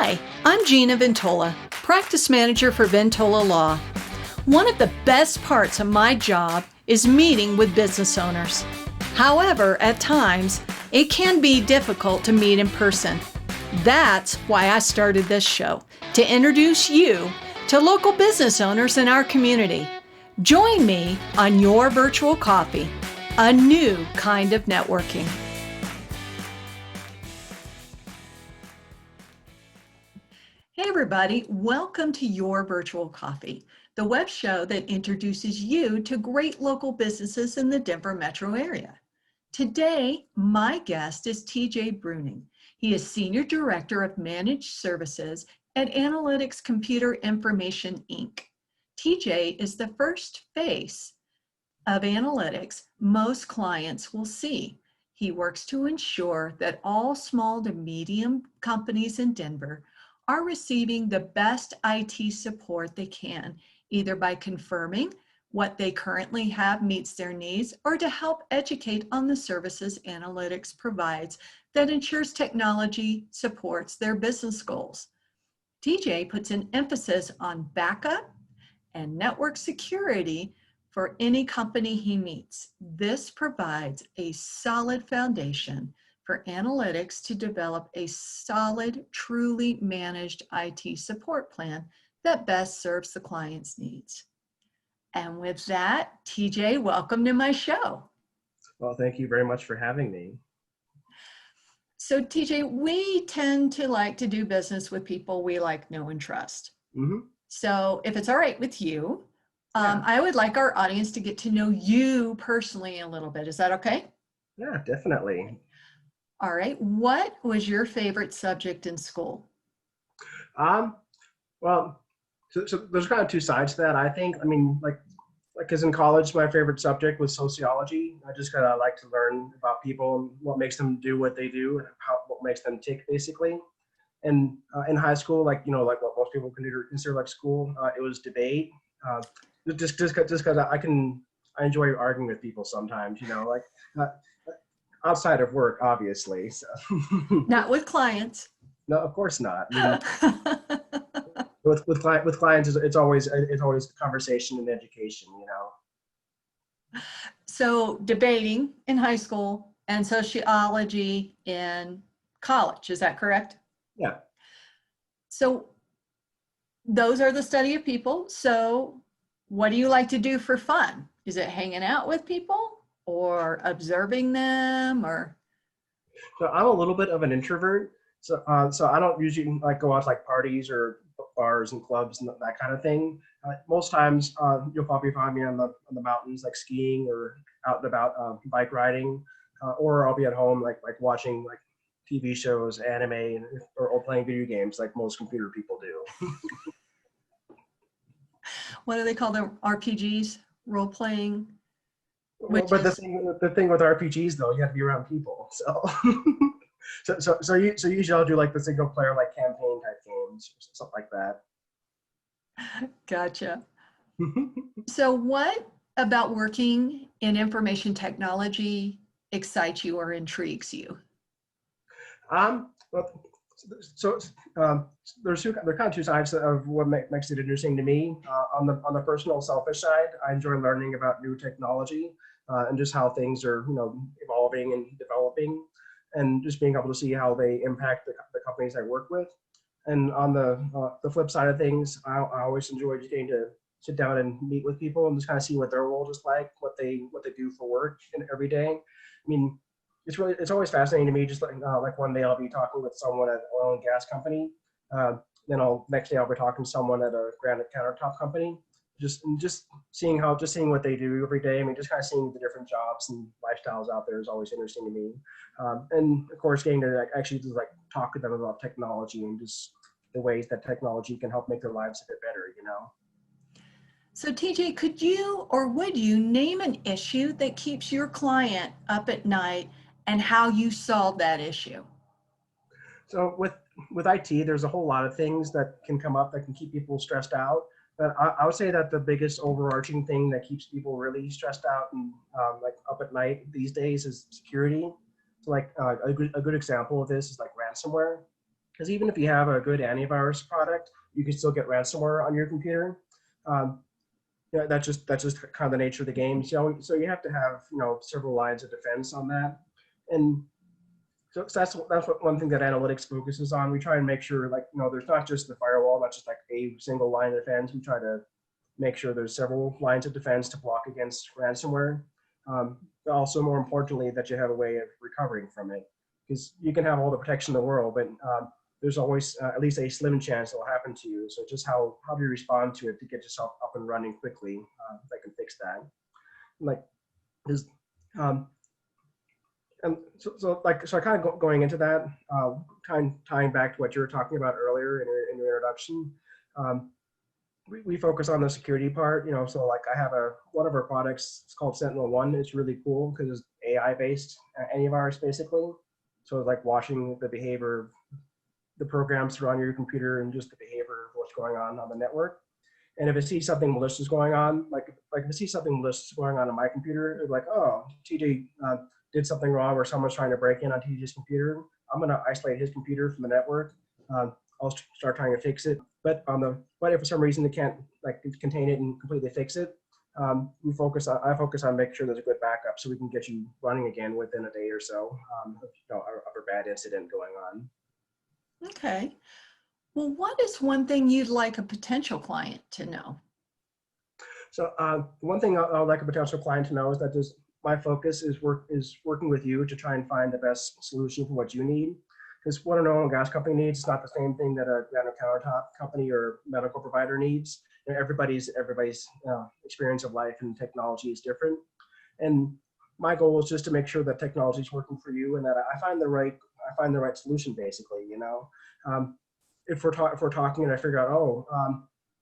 Hi, I'm Gina Ventola, practice manager for Ventola Law. One of the best parts of my job is meeting with business owners. However, at times, it can be difficult to meet in person. That's why I started this show, to introduce you to local business owners in our community. Join me on Your Virtual Coffee, a new kind of networking. Hey everybody, welcome to Your Virtual Coffee, the web show that introduces you to great local businesses in the Denver metro area. Today, my guest is TJ Bruning. He is Senior Director of Managed Services at Analytics Computer Information, Inc. TJ is the first face of analytics most clients will see. He works to ensure that all small to medium companies in Denver are receiving the best IT support they can, either by confirming what they currently have meets their needs or to help educate on the services analytics provides that ensures technology supports their business goals. TJ puts an emphasis on backup and network security for any company he meets. This provides a solid foundation for analytics to develop a solid, truly managed IT support plan that best serves the client's needs. And with that, TJ, welcome to my show. Well, thank you very much for having me. So TJ, we tend to like to do business with people we like, know, and trust. Mm-hmm. So if it's all right with you, Yeah. I would like our audience to get to know you personally a little bit. Is that okay? Yeah, definitely. All right. What was your favorite subject in school? Well, so there's kind of two sides to that. I think, like, because in college, my favorite subject was sociology. I just kind of like to learn about people and what makes them do what they do and what makes them tick, basically. And in high school, like what most people consider like school, it was debate. Uh, just because I enjoy arguing with people sometimes. Uh, outside of work, obviously. So. Not with clients. No, of course not. With clients, it's always conversation and education. So debating in high school and sociology in college, is that correct? Yeah. So those are the study of people. So what do you like to do for fun? Is it hanging out with people or observing them or? So I'm a little bit of an introvert. So I don't usually like go out to like parties or bars and clubs and that kind of thing. Most times you'll probably find me on the mountains, like skiing or out and about bike riding, or I'll be at home like watching like TV shows, anime, or playing video games like most computer people do. What do they call them? RPGs, role playing? Well, but the thing with RPGs though, you have to be around people. So so usually I'll do like the single player like campaign type games or something like that. Gotcha. So what about working in information technology excites you or intrigues you? Well, so there are kind of two sides of what makes it interesting to me. On the personal, selfish side, I enjoy learning about new technology and just how things are, evolving and developing, and just being able to see how they impact the companies I work with. And on the flip side of things, I always enjoy just getting to sit down and meet with people and just kind of see what their role is like, what they do for work and every day. I mean, it's always fascinating to me. Just like one day I'll be talking with someone at an oil and gas company. Then next day I'll be talking to someone at a granite countertop company. Just seeing what they do every day. I mean, just kind of seeing the different jobs and lifestyles out there is always interesting to me. And of course, getting to actually just like talk to them about technology and just the ways that technology can help make their lives a bit better. So TJ, could you or would you name an issue that keeps your client up at night and how you solve that issue? So with IT, there's a whole lot of things that can come up that can keep people stressed out. But I would say that the biggest overarching thing that keeps people really stressed out and like up at night these days is security. So like a good example of this is like ransomware. Because even if you have a good antivirus product, you can still get ransomware on your computer. Um, yeah, that's just kind of the nature of the game. So you have to have several lines of defense on that, and so that's what one thing that analytics focuses on. We try and make sure there's not just the firewall, not just like a single line of defense. We try to make sure there's several lines of defense to block against ransomware. But also, more importantly, that you have a way of recovering from it, because you can have all the protection in the world, but there's always at least a slim chance it will happen to you. So just how do you respond to it to get yourself up and running quickly that can fix that. Like is and so kind of going into that, tying back to what you were talking about earlier in your introduction. We focus on the security part, so like I have one of our products, it's called Sentinel-1. It's really cool because it's AI based antivirus basically. So like watching the behavior, the programs run your computer and just the behavior of what's going on the network. And if it sees something malicious going on, like if it sees something malicious going on my computer, it's like, oh, TJ did something wrong or someone's trying to break in on TJ's computer. I'm going to isolate his computer from the network. I'll start trying to fix it. But if for some reason they can't contain it and completely fix it, I focus on making sure there's a good backup so we can get you running again within a day or so of a bad incident going on. Okay. Well, what is one thing you'd like a potential client to know? So one thing I would like a potential client to know is that my focus is working with you to try and find the best solution for what you need. Because what an oil and gas company needs is not the same thing that a granite countertop company or medical provider needs. Everybody's experience of life and technology is different. And my goal is just to make sure that technology is working for you and that I find the right solution basically. If we're talking and I figure out,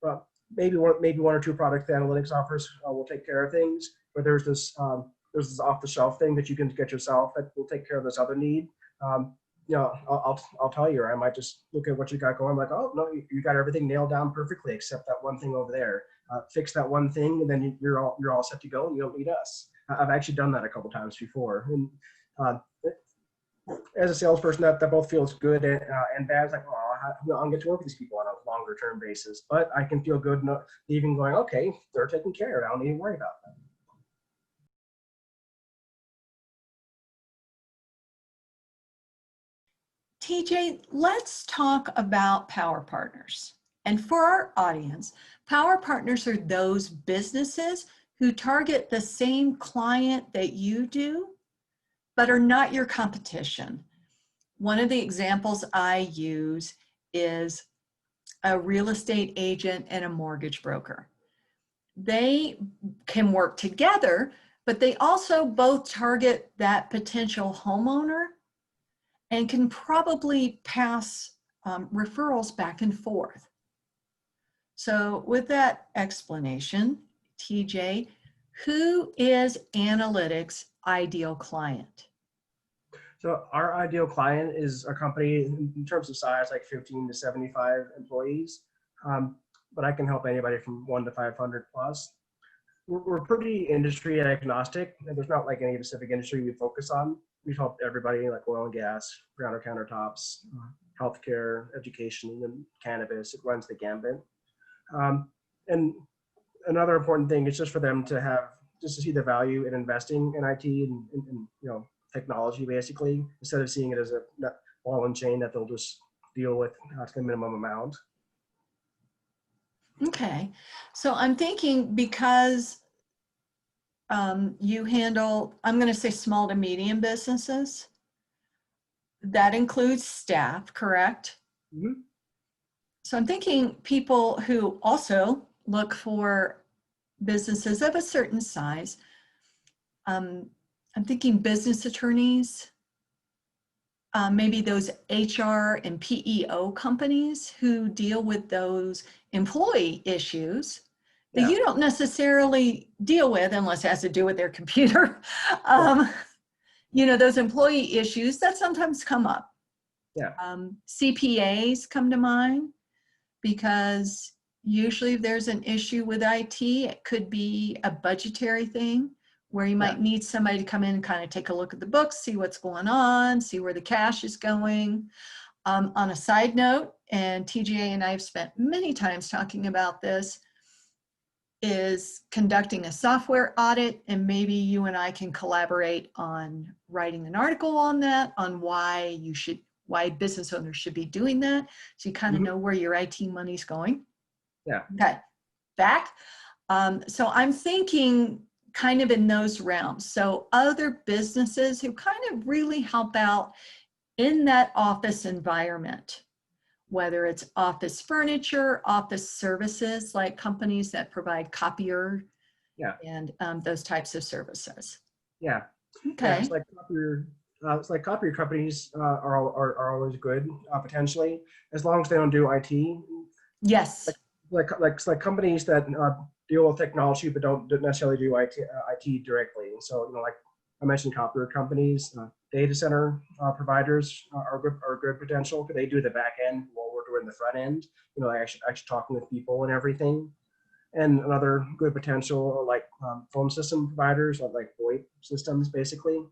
well, maybe one or two product analytics offers will take care of things, but there's this off-the-shelf thing that you can get yourself that will take care of this other need. I'll tell you, or I might just look at what you got going, like, oh no, you got everything nailed down perfectly except that one thing over there. Fix that one thing, and then you're all set to go, and you don't need us. I've actually done that a couple times before, and as a salesperson, that both feels good and bad. It's like, oh, I'll get to work with these people on a longer term basis, but I can feel good even going, okay, they're taken care of. I don't need to worry about them. TJ, let's talk about power partners. And for our audience, power partners are those businesses who target the same client that you do, but are not your competition. One of the examples I use is a real estate agent and a mortgage broker. They can work together, but they also both target that potential homeowner and can probably pass referrals back and forth. So with that explanation, TJ, who is analytics' ideal client? So our ideal client is a company in terms of size, like 15 to 75 employees. But I can help anybody from 1 to 500 plus. We're pretty industry agnostic, and there's not like any specific industry we focus on. We've helped everybody, like oil and gas, ground countertops, healthcare, education, and cannabis. It runs the gambit. And another important thing is just for them to see the value in investing in IT and technology, basically, instead of seeing it as a ball and chain that they'll just deal with at the minimum amount. Okay, so I'm thinking because you handle, I'm going to say small to medium businesses, that includes staff, correct? Mm-hmm. So I'm thinking people who also look for businesses of a certain size. I'm thinking business attorneys, maybe those HR and PEO companies who deal with those employee issues that you don't necessarily deal with unless it has to do with their computer. Those employee issues that sometimes come up. CPAs come to mind because usually if there's an issue with IT, it could be a budgetary thing where you might need somebody to come in and kind of take a look at the books, see what's going on, see where the cash is going. On a side note, and TJ and I have spent many times talking about this, is conducting a software audit, and maybe you and I can collaborate on writing an article on that, on why business owners should be doing that, so you kind of know where your IT money's going. Yeah. Okay, back. So I'm thinking kind of in those realms. So other businesses who kind of really help out in that office environment, whether it's office furniture, office services, like companies that provide copier, and those types of services. Yeah. Okay. Yeah, it's like copier companies are always good potentially, as long as they don't do IT. Yes. Like companies that deal with technology but don't necessarily do IT directly. So like I mentioned, copier companies, data center providers are good potential because they do the back end while we're doing the front end. Actually talking with people and everything. And another good potential are like phone system providers, like VoIP systems, basically.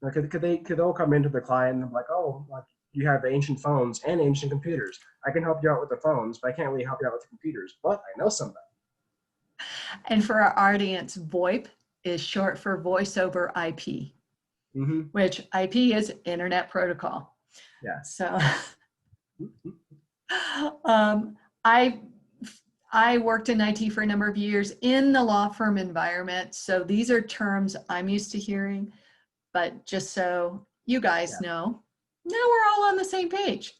They'll come into the client and be like, oh, like, you have ancient phones and ancient computers. I can help you out with the phones, but I can't really help you out with the computers. But I know somebody. And for our audience, VoIP is short for Voice over IP, which IP is Internet Protocol. Yeah. So I worked in IT for a number of years in the law firm environment. So these are terms I'm used to hearing, but just so you guys know, now we're all on the same page.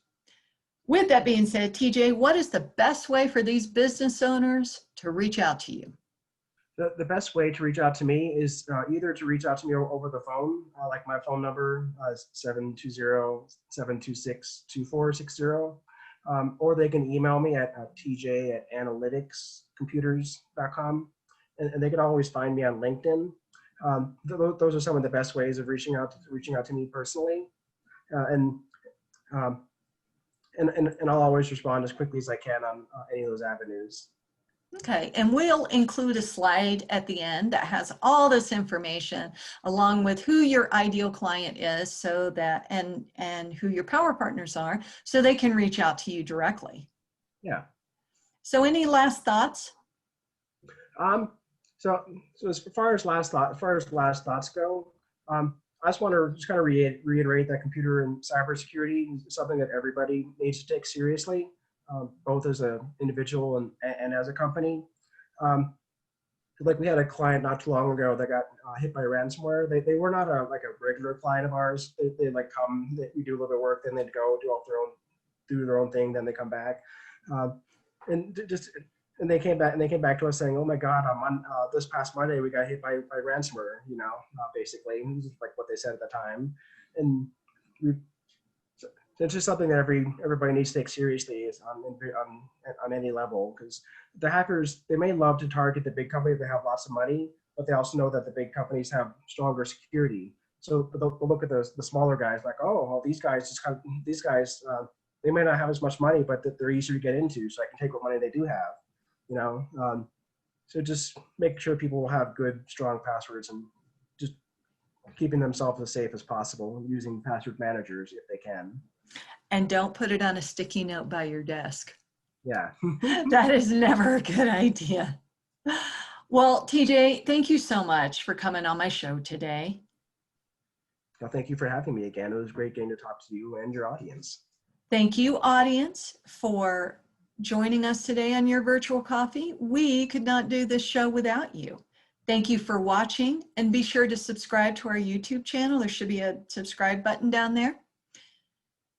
With that being said, TJ, what is the best way for these business owners to reach out to you? The best way to reach out to me is either to reach out to me over the phone, like my phone number is 720-726-2460, or they can email me at tj@analyticscomputers.com, and they can always find me on LinkedIn. Those are some of the best ways of reaching out to me personally, and I'll always respond as quickly as I can on any of those avenues. Okay, and we'll include a slide at the end that has all this information along with who your ideal client is, so that and who your power partners are, so they can reach out to you directly. Yeah. So any last thoughts? So as far as last thoughts go, I just want to kind of reiterate that computer and cybersecurity is something that everybody needs to take seriously. Both as an individual and as a company. Like we had a client not too long ago that got hit by ransomware. They were not a regular client of ours. They like come, we do a little bit of work, then they'd go do their own thing, then they come back. And they came back to us saying, "Oh my God, this past Monday we got hit by ransomware." Basically, like what they said at the time, and it's just something that everybody needs to take seriously on any level, because the hackers, they may love to target the big companies that have lots of money, but they also know that the big companies have stronger security. So they'll look at the smaller guys like, oh, well, these guys they may not have as much money, but they're easier to get into, so I can take what money they do have. So just make sure people will have good, strong passwords, and just keeping themselves as safe as possible using password managers if they can. And don't put it on a sticky note by your desk. Yeah. That is never a good idea. Well, TJ, thank you so much for coming on my show today. Well, thank you for having me again. It was great getting to talk to you and your audience. Thank you, audience, for joining us today on Your Virtual Coffee. We could not do this show without you. Thank you for watching, and be sure to subscribe to our YouTube channel. There should be a subscribe button down there.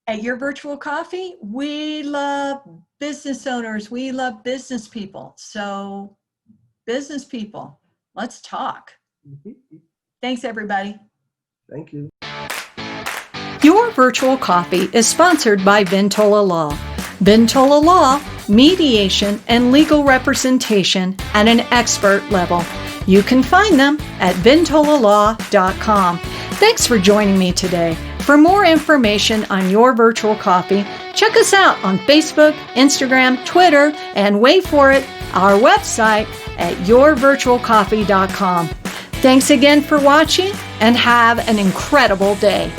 At Your Virtual Coffee, we love business owners. We love business people. So business people, let's talk. Thanks, everybody. Thank you. Your Virtual Coffee is sponsored by Ventola Law. Ventola Law, mediation and legal representation at an expert level. You can find them at ventolalaw.com. Thanks for joining me today. For more information on Your Virtual Coffee, check us out on Facebook, Instagram, Twitter, and wait for it, our website at yourvirtualcoffee.com. Thanks again for watching, and have an incredible day.